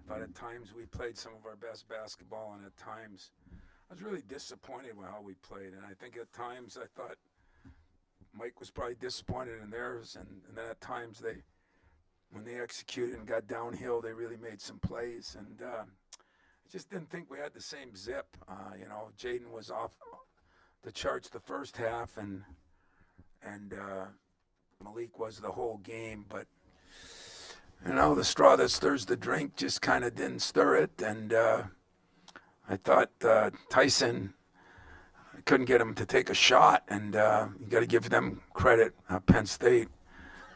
But at times we played some of our best basketball, and at times I was really disappointed with how we played. And I think at times I thought Mike was probably disappointed in theirs, and then at times when they executed and got downhill, they really made some plays. And I just didn't think we had the same zip. Jaden was off the charts the first half, and Malik was the whole game. But the straw that stirs the drink just kind of didn't stir it. And I thought Tyson, I couldn't get him to take a shot, and you got to give them credit, Penn State.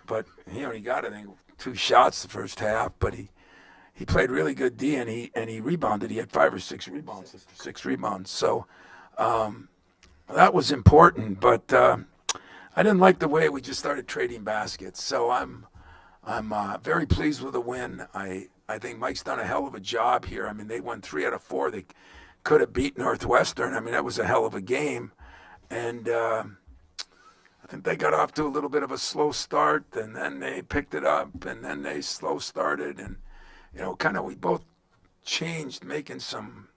But he only got, I think, 2 shots the first half, but he played really good D, and he rebounded. He had 5 or 6 rebounds, 6 rebounds. So that was important. But I didn't like the way we just started trading baskets. So I'm very pleased with the win. I think Mike's done a hell of a job here. I mean, they won 3 out of 4. They could have beat Northwestern. I mean, that was a hell of a game. And I think they got off to a little bit of a slow start, and then they picked it up, and then they slow started. And, we both changed, making some,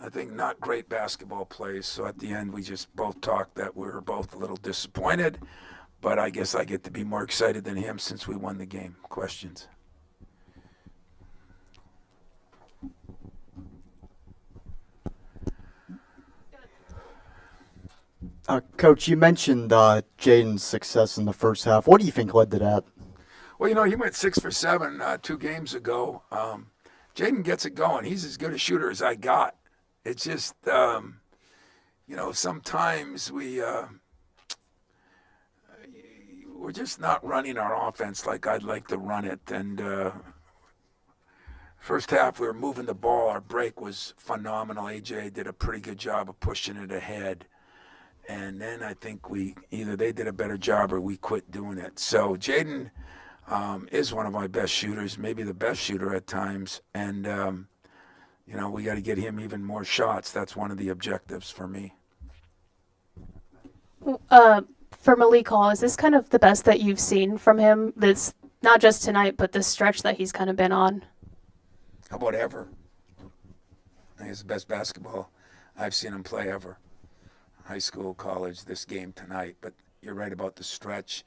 I think, not great basketball plays. So at the end, we just both talked that we were both a little disappointed. But I guess I get to be more excited than him since we won the game. Questions? Coach, you mentioned Jaden's success in the first half. What do you think led to that? Well, he went 6 for 7 2 games ago. Jaden gets it going. He's as good a shooter as I got. It's just, sometimes we're just not running our offense like I'd like to run it. And first half, we were moving the ball. Our break was phenomenal. AJ did a pretty good job of pushing it ahead. And then I think either they did a better job or we quit doing it. So Jaden is one of my best shooters, maybe the best shooter at times. And, we got to get him even more shots. That's one of the objectives for me. For Malik Hall, is this kind of the best that you've seen from him? This, not just tonight, but this stretch that he's kind of been on? How about ever? I think it's the best basketball I've seen him play ever. High school, college, this game tonight. But you're right about the stretch.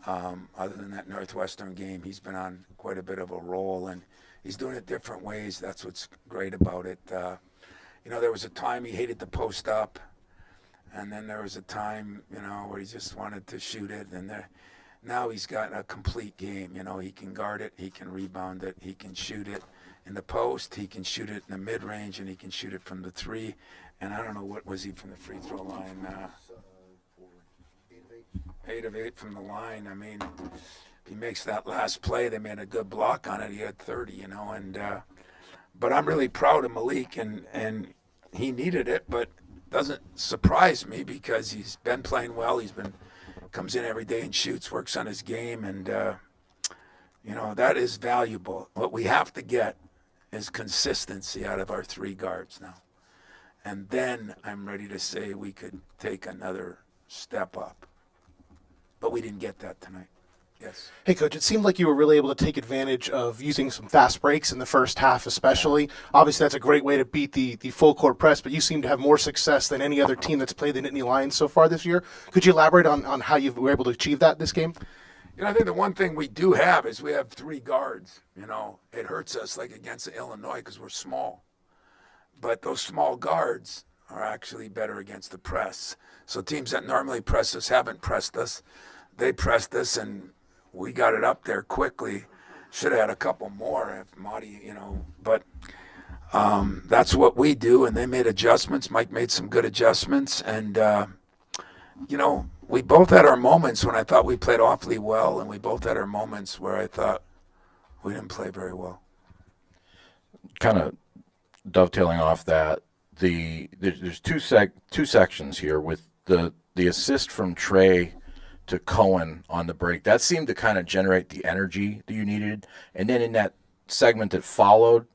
Other than that Northwestern game, he's been on quite a bit of a roll, and he's doing it different ways. That's what's great about it. There was a time he hated to post up, and then there was a time, where he just wanted to shoot it. And now he's got a complete game. He can guard it, he can rebound it, he can shoot it in the post, he can shoot it in the mid-range, and he can shoot it from the 3. And I don't know, what was he from the free throw line? 8 of 8 from the line. I mean, if he makes that last play, they made a good block on it. He had 30, and but I'm really proud of Malik, and he needed it, but doesn't surprise me because he's been playing well. Comes in every day and shoots, works on his game, and that is valuable. What we have to get is consistency out of our 3 guards now. And then I'm ready to say we could take another step up. But we didn't get that tonight. Yes. Hey, Coach, it seemed like you were really able to take advantage of using some fast breaks in the first half especially. Obviously, that's a great way to beat the full court press, but you seem to have more success than any other team that's played the Nittany Lions so far this year. Could you elaborate on how you were able to achieve that this game? I think the one thing we do have is we have 3 guards. It hurts us like against Illinois because we're small. But those small guards are actually better against the press. So teams that normally press us haven't pressed us. They pressed us, and we got it up there quickly. Should have had a couple more if Marty, But that's what we do, and they made adjustments. Mike made some good adjustments. And, we both had our moments when I thought we played awfully well, and we both had our moments where I thought we didn't play very well. Kind of dovetailing off that, there's two sections here with the assist from Trey to Cohen on the break. That seemed to kind of generate the energy that you needed. And then in that segment that followed,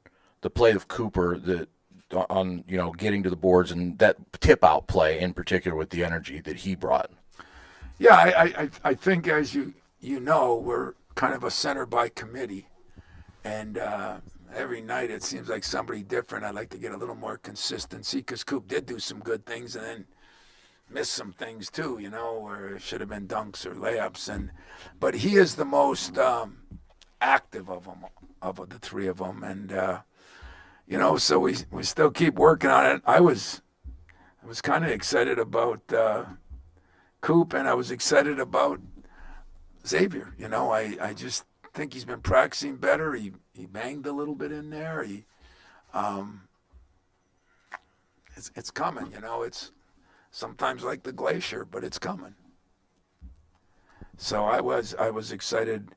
the play of Cooper on getting to the boards, and that tip out play in particular with the energy that he brought. Yeah, I think, as you know, we're kind of a center by committee. And every night it seems like somebody different. I'd like to get a little more consistency because Coop did do some good things and then missed some things too, where it should have been dunks or layups. But he is the most active of them, of the three of them, and so we still keep working on it. I was kind of excited about Coop, and I was excited about Xavier. I just think he's been practicing better. He banged a little bit in there. It's coming. It's sometimes like the glacier, but it's coming. So I was excited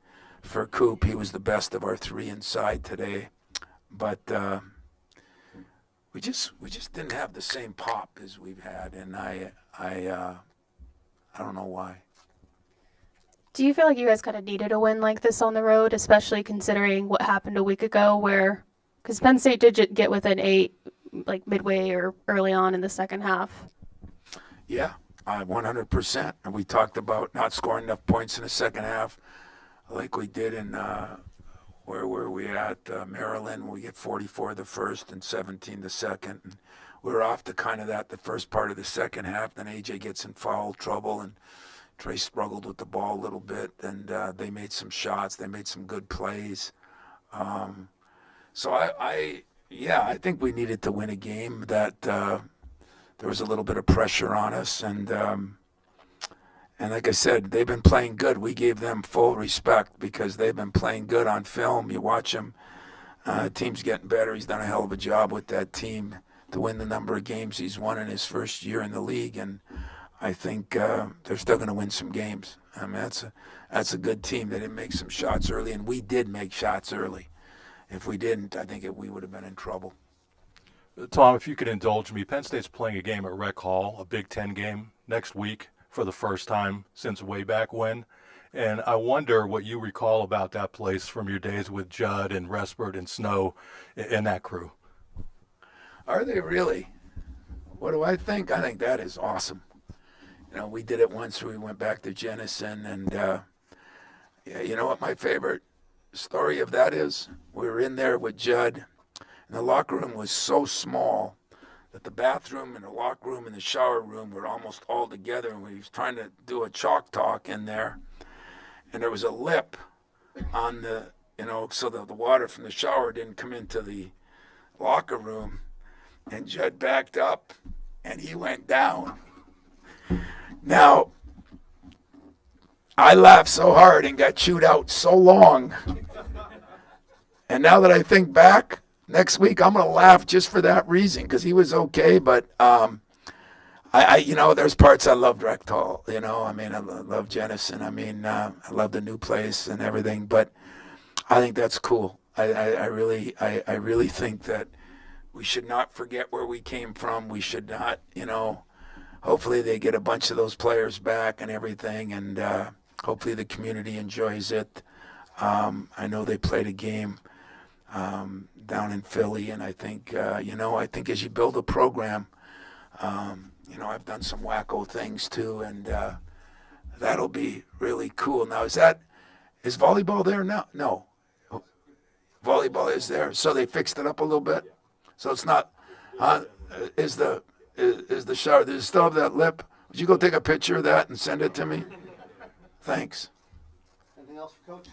for Coop. He was the best of our three inside today, but we just didn't have the same pop as we've had, and I don't know why. Do you feel like you guys kind of needed a win like this on the road, especially considering what happened a week ago because Penn State did get within 8, like midway or early on in the second half? Yeah, 100%. And we talked about not scoring enough points in the second half like we did in, where were we at? Maryland. We get 44 the first and 17 the second. And we were off to kind of that the first part of the second half. Then AJ gets in foul trouble and Trey struggled with the ball a little bit, and they made some shots. They made some good plays. So I think we needed to win a game that there was a little bit of pressure on us, and like I said, they've been playing good. We gave them full respect because they've been playing good on film. You watch them. Team's getting better. He's done a hell of a job with that team to win the number of games he's won in his first year in the league, and I think they're still going to win some games. I mean, that's a good team. They didn't make some shots early, and we did make shots early. If we didn't, I think we would have been in trouble. Tom, if you could indulge me, Penn State's playing a game at Rec Hall, a Big Ten game, next week for the first time since way back when. And I wonder what you recall about that place from your days with Judd and Respert and Snow and that crew. Are they really? What do I think? I think that is awesome. We did it once where we went back to Jenison, and you know what my favorite story of that is? We were in there with Judd, and the locker room was so small that the bathroom and the locker room and the shower room were almost all together, and we was trying to do a chalk talk in there, and there was a lip on the, so that the water from the shower didn't come into the locker room, and Judd backed up, and he went down. Now, I laughed so hard and got chewed out so long. And now that I think back, next week I'm going to laugh just for that reason because he was okay. But, there's parts I loved Rectal. I love Jenison. I love the new place and everything. But I think that's cool. I really think that we should not forget where we came from. We should not, hopefully they get a bunch of those players back and everything, and hopefully the community enjoys it. I know they played a game down in Philly, and I think, I think as you build a program, I've done some wacko things too, and that'll be really cool. Now, is volleyball there now? No. Volleyball is there, so they fixed it up a little bit. So it's not, is the shower, does it still have that lip? Would you go take a picture of that and send it to me? Thanks. Anything else for Coach?